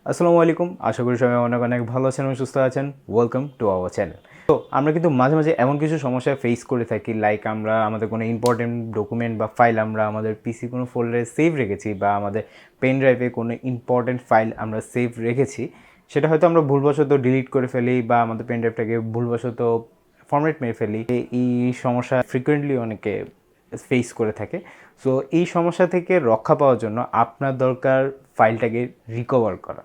আসসালামু আলাইকুম। আশা করি সবাই অনেক অনেক ভালো আছেন এবং সুস্থ আছেন। Welcome to our channel. তো আমরা কিন্তু মাঝে মাঝে এমন কিছু সমস্যা ফেস করে থাকি, লাইক আমরা আমাদের কোনো ইম্পর্টেন্ট ডকুমেন্ট বা ফাইল আমরা আমাদের পিসি কোনো ফোল্ডারে সেভ রেখেছি, বা আমাদের পেন ড্রাইভে কোনো ইম্পর্টেন্ট ফাইল আমরা সেভ রেখেছি, সেটা হয়তো আমরা ভুলবশত ডিলিট করে ফেলি বা আমাদের পেন ড্রাইভটাকে ভুলবশত ফরম্যাট মেরে ফেলি। এই সমস্যা ফ্রিকোয়েন্টলি অনেকে ফেস করে থাকে। সো এই সমস্যা থেকে রক্ষা পাওয়ার জন্য আপনার দরকার ফাইলটাকে রিকভার করা।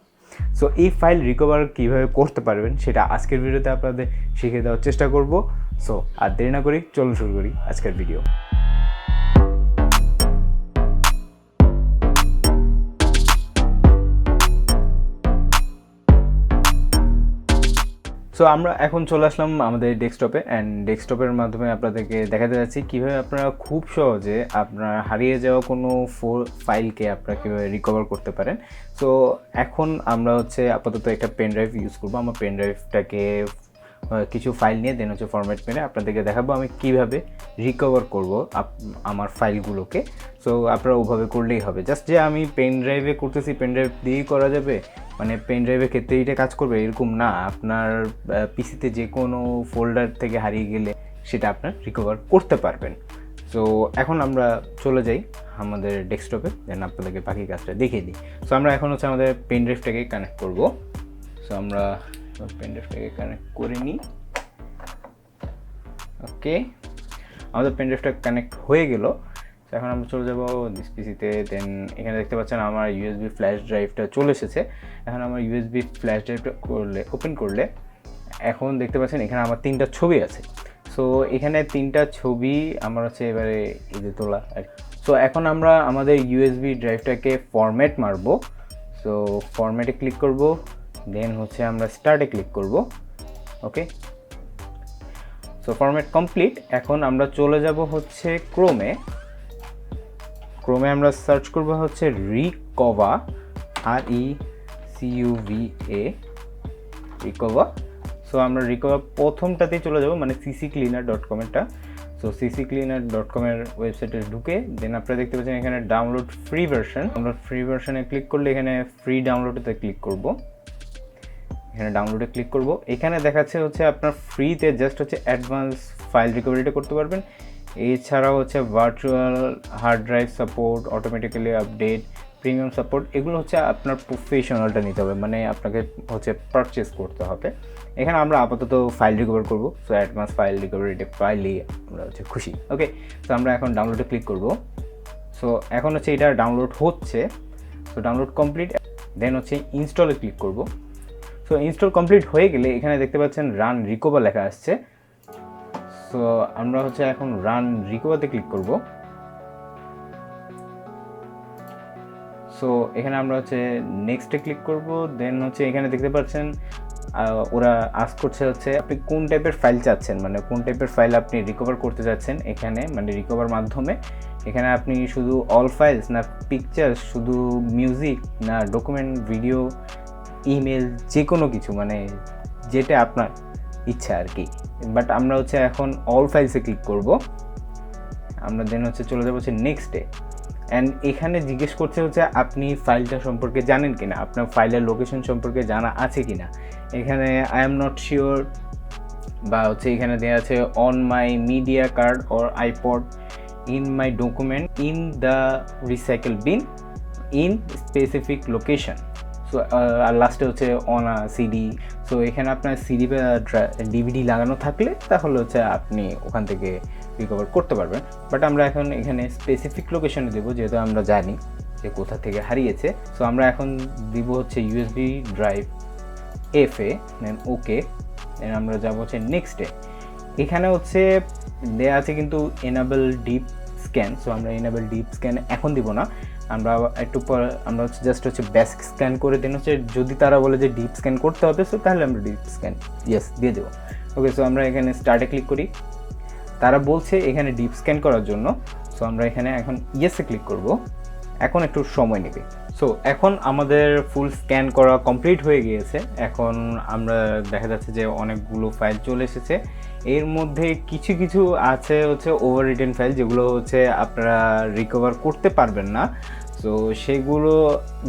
সো এই ফাইল রিকভার কীভাবে করতে পারবেন সেটা আজকের ভিডিওতে আপনাদের শিখিয়ে দেওয়ার চেষ্টা করব। সো আর দেরি না করি, চলুন শুরু করি আজকের ভিডিও। সো আমরা এখন চলে আসলাম আমাদের ডেস্কটপে, অ্যান্ড ডেস্কটপের মাধ্যমে আপনাদেরকে দেখাতে যাচ্ছি কীভাবে আপনারা খুব সহজে আপনার হারিয়ে যাওয়া কোনো ফাইলকে আপনারা কীভাবে রিকভার করতে পারেন। সো এখন আমরা আপাতত একটা পেন ড্রাইভ ইউজ করবো। আমার পেন ড্রাইভটাকে কিছু ফাইল নিয়ে দেন ফরম্যাট মেরে আপনাদেরকে দেখাবো আমি কীভাবে রিকভার করব আমার ফাইলগুলোকে। সো আপনারা ওভাবে করলেই হবে। জাস্ট যে আমি পেন ড্রাইভে করতেছি, পেন ড্রাইভ দিয়েই করা যাবে, মানে পেন ড্রাইভের ক্ষেত্রে এটা কাজ করবে এরকম না। আপনার পিসিতে যে কোনো ফোল্ডার থেকে হারিয়ে গেলে সেটা আপনার রিকভার করতে পারবেন। সো এখন আমরা চলে যাই আমাদের ডেস্কটপে, দেন আপনাদেরকে বাকি কাজটা দেখিয়ে দিই। সো আমরা এখন আমাদের পেন ড্রাইভটাকে কানেক্ট করব। সো আমরা পেন ড্রাইভটাকে কানেক্ট করে নিই। ওকে, আমাদের পেন ড্রাইভটা কানেক্ট হয়ে গেল। এখন আমরা চলে যাব দিস পিসিতে। দেন এখানে দেখতে পাচ্ছেন আমার ইউএসবি ফ্ল্যাশ ড্রাইভটা চলে এসেছে। এখন আমার ইউএসবি ফ্ল্যাশ ড্রাইভটা ওপেন করলে এখন দেখতে পাচ্ছেন এখানে আমার 3টা ছবি আছে। সো এখানে 3টা ছবি আমার এবারে এই তোলা আর কি। সো এখন আমরা আমাদের ইউএসবি ড্রাইভটাকে ফরম্যাট মারবো। সো ফরম্যাটে ক্লিক করব, দেন আমরা স্টার্টে ক্লিক করব। ওকে, সো ফরম্যাট কমপ্লিট। এখন আমরা চলে যাব ক্রোমে আমরা সার্চ করব রিকভা, RECUVA, রিকভা। সো আমরা রিকভা প্রথমটাতেই চলে যাব, মানে ccleaner.com এটা। সো ccleaner.com এর ওয়েবসাইটে ঢুকে দেন আপনারা দেখতে পাচ্ছেন এখানে ডাউনলোড ফ্রি ভার্সন। আমরা ফ্রি ভার্সনে ক্লিক করলে এখানে ফ্রি ডাউনলোডেতে ক্লিক করব। এখানে ডাউনলোডে ক্লিক করব। এখানে দেখাচ্ছে আপনার ফ্রিতে জাস্ট অ্যাডভান্স ফাইল রিকভারিটা করতে পারবেন। এছাড়াও virtual hard drive support, automatically update, premium support, এগুলো আপনার প্রফেশনালটা নিতে হবে, মানে আপনাকে পারচেস করতে হবে। এখানে আমরা আপাতত ফাইল রিকভার করব। সো অ্যাডভান্স ফাইল রিকভারিটা পাইলে আমরা খুশি। ওকে, সো আমরা এখন ডাউনলোডে ক্লিক করব। সো এখন এটা ডাউনলোড হচ্ছে। So download complete. দেন ইনস্টলে ক্লিক করব। সো ইনস্টল কমপ্লিট হয়ে গেলে এখানে দেখতে পাচ্ছেন রান রিকভার লেখা আসছে। সো আমরা এখন রান রিকভারতে ক্লিক করব। সো এখানে আমরা নেক্সটে ক্লিক করব। দেন এখানে দেখতে পাচ্ছেন ওরা আস্ক করছে আপনি কোন টাইপের ফাইল চাচ্ছেন, মানে কোন টাইপের ফাইল আপনি রিকভার করতে চাচ্ছেন এখানে, মানে রিকভার মাধ্যমে। এখানে আপনি শুধু অল ফাইলস, না পিকচার, শুধু মিউজিক, না ডকুমেন্ট, ভিডিও, ইমেল, যে কোনো কিছু, মানে যেটা আপনার ইচ্ছা আর কি। বাট আমরা এখন অল ফাইলসে ক্লিক করব। আমরা দেন চলে যাবো নেক্সটে। অ্যান্ড এখানে জিজ্ঞেস করছে আপনি ফাইলটা সম্পর্কে জানেন কিনা, আপনার ফাইলের লোকেশন সম্পর্কে জানা আছে কিনা। এখানে আই এম নট শিওর, বা এখানে দেওয়া আছে on my media card or iPod, in my document, in the recycle bin, in specific location. So আর লাস্টে অন আ সিডি। সো এখানে আপনার সিডি বা ডিভিডি লাগানো থাকলে তাহলে আপনি ওখান থেকে রিকভার করতে পারবেন। বাট আমরা এখন এখানে স্পেসিফিক লোকেশনে দেবো, যেহেতু আমরা জানি যে কোথা থেকে হারিয়েছে। সো আমরা এখন দিব ইউএসবি ড্রাইভ FA, দেন ওকে। দেন আমরা যাবো নেক্সটে। এখানে দেয়া আছে কিন্তু এনাবেল ডিপ স্ক্যান। সো আমরা এনাবেল ডিপ স্ক্যান এখন দিব না, আমরা একটু পর আমরা জাস্ট বেসিক স্ক্যান করে দেন যদি তারা বলে যে ডিপ স্ক্যান করতে হবে, সো তাহলে আমরা ডিপ স্ক্যান ইয়েস দিয়ে দেবো। ওকে, সো আমরা এখানে স্টার্টে ক্লিক করি। তারা বলছে এখানে ডিপ স্ক্যান করার জন্য। সো আমরা এখানে এখন ইয়েসে ক্লিক করব। এখন একটু সময় নেবে। সো এখন আমাদের ফুল স্ক্যান করা কমপ্লিট হয়ে গিয়েছে। এখন আমরা দেখা যাচ্ছে যে অনেকগুলো ফাইল চলে এসেছে। এর মধ্যে কিছু কিছু আছে ওভার রিটেন ফাইল, যেগুলো আপনারা রিকভার করতে পারবেন না। সো সেগুলো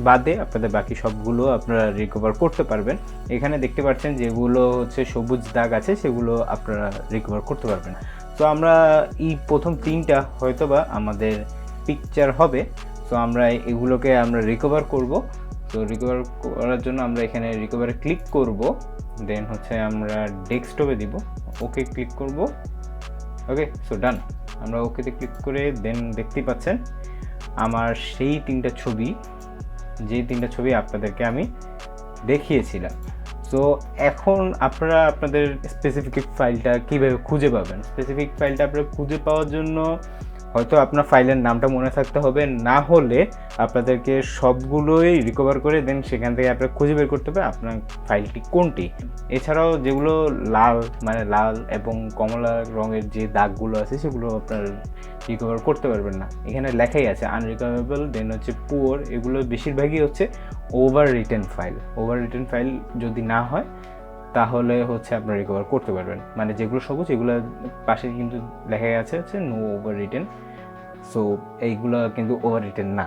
বাদে আপনাদের বাকি সবগুলো আপনারা রিকভার করতে পারবেন। এখানে দেখতে পাচ্ছেন যেগুলো হচ্ছে সবুজ দাগ আছে সেগুলো আপনারা রিকভার করতে পারবেন। তো আমরা এই প্রথম 3টা হয়তোবা আমাদের পিকচার হবে। সো আমরা এগুলোকে আমরা রিকভার করব। তো রিকভার করার জন্য আমরা এখানে রিকভারে ক্লিক করব, দেন হচ্ছে আমরা ডেস্কটপে দিব, ওকে ক্লিক করব। ওকে, সো ডান। আমরা ওকেতে ক্লিক করে দেন দেখতেই পাচ্ছেন আমার সেই 3টা ছবি, যে 3টা ছবি আপনাদেরকে আমি দেখিয়েছিলাম। সো এখন আপনারা আপনাদের স্পেসিফিক ফাইলটা কীভাবে খুঁজে পাবেন? স্পেসিফিক ফাইলটা আপনারা খুঁজে পাওয়ার জন্য হয়তো আপনার ফাইলের নামটা মনে থাকতে হবে, না হলে আপনাদেরকে সবগুলোই রিকভার করে দেন সেখান থেকে আপনারা খুঁজে বের করতে হবে আপনার ফাইলটি কোনটি। এছাড়াও যেগুলো লাল, মানে লাল এবং কমলা রঙের যে দাগগুলো আছে সেগুলো আপনার রিকভার করতে পারবেন না। এখানে লেখাই আছে আনরিকভারেবল, দেন হচ্ছে পুয়ার, এগুলো বেশিরভাগই হচ্ছে over written file. Over written file যদি না হয় তাহলে হচ্ছে আপনারা রিকভার করতে পারবেন। মানে যেগুলো সবুজ এগুলো পাশে কিন্তু লেখা আছে হচ্ছে নো ওভার রিটেন। সো এইগুলো কিন্তু ওভার রিটেন না।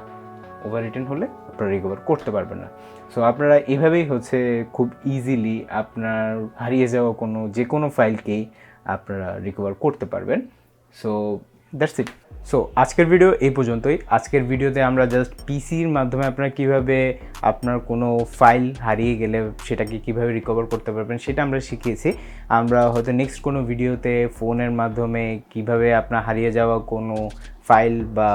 ওভার রিটেন হলে আপনারা রিকভার করতে পারবেন না। সো আপনারা এভাবেই হচ্ছে খুব ইজিলি আপনার হারিয়ে যাওয়া যে কোনো ফাইলকেই আপনারা রিকভার করতে পারবেন। So that's it. সো আজকের ভিডিও এই পর্যন্তই। আজকের ভিডিওতে আমরা জাস্ট পিসির মাধ্যমে আপনারা কীভাবে আপনার কোনো ফাইল হারিয়ে গেলে সেটাকে কীভাবে রিকভার করতে পারবেন সেটা আমরা শিখিয়েছি। আমরা হয়তো নেক্সট কোনো ভিডিওতে ফোনের মাধ্যমে কীভাবে আপনার হারিয়ে যাওয়া কোনো ফাইল বা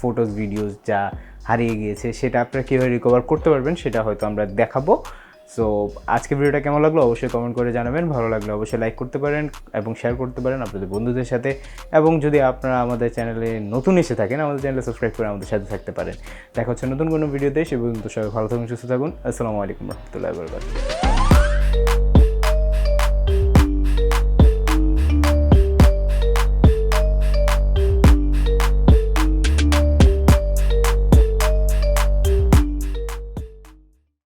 ফটোস ভিডিওস যা হারিয়ে গিয়েছে সেটা আপনারা কীভাবে রিকভার করতে পারবেন সেটা হয়তো আমরা দেখাবো। সো আজকের ভিডিওটা কেমন লাগলো অবশ্যই কমেন্ট করে জানাবেন। ভালো লাগলে অবশ্যই লাইক করতে পারেন এবং শেয়ার করতে পারেন আপনাদের বন্ধুদের সাথে। এবং যদি আপনারা আমাদের চ্যানেলে নতুন এসে থাকেন আমাদের চ্যানেলে সাবস্ক্রাইব করে আমাদের সাথে থাকতে পারেন। দেখা হচ্ছে নতুন কোনো ভিডিওতে। সে পর্যন্ত সবাই ভালো থাকুন, সুস্থ থাকুন। আসসালামু আলাইকুম রহমতুল্লাহি ওয়া বারাকাতুহু।